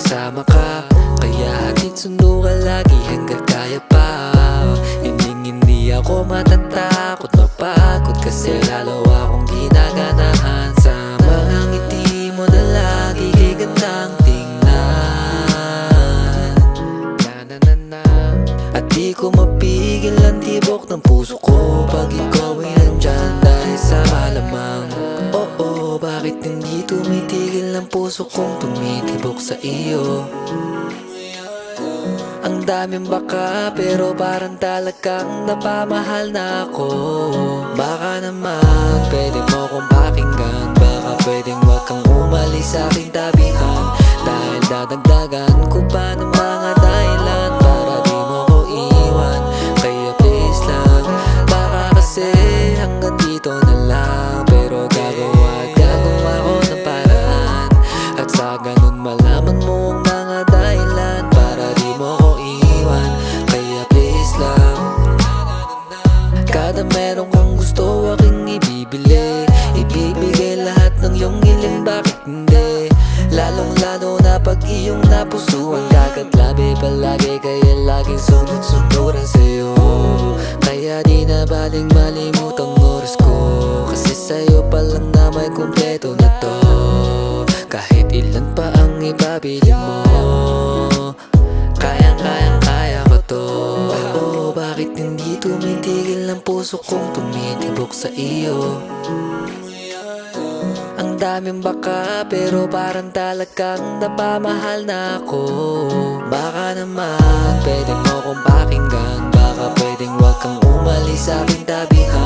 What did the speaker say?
kasama ka. Kaya hatid sundo ka lagi hanggat kaya pa. Hindi ako matatakot mapagod, kasi lalo akong ginaganahan sa mga ngiti mo na lagi kay gandang tingnan. Na. At di ko mapigil ang tibok ng puso ko pag ikaw ay nandyan, dahil sa malamang oo, bakit hindi tumitigil ang puso kong tumitibok sa iyo. Ang daming baka pero parang talagang napamahal na ako. Baka naman pwede mo kong pakinggan, baka pwedeng wag kang umalis sa aking tabihan, dahil dadagdagan ko pa ng mga dahilan para di mo ko iwan. Kaya please lang, baka kasi hanggang dito na lang, pero gagawa ko ng paraan, at sa ganun malaman mo ang mga dahilan para di mo ko iwan. Kaya please lang, kada meron kang gusto aking ibibili, ibibigay lahat ng iyong hiling, bakit hindi? Lalong lalo na pag iyong napusuan, kakatlabi palagi, kaya laging sunod-sunuran sa'yo. Kaya di na baling malimutang oras ko, kasi sa'yo pa lang na may kumpleto na to. Kahit ilan pa ang ipabili mo, kaya ko to. Oo, bakit hindi tumitigil ang puso kong tumitibok sa iyo? Ang daming baka pero parang talagang napamahal na ako. Baka naman pwede mo kong pakinggan, baka pwedeng wag kang umalis sa aking tabihan,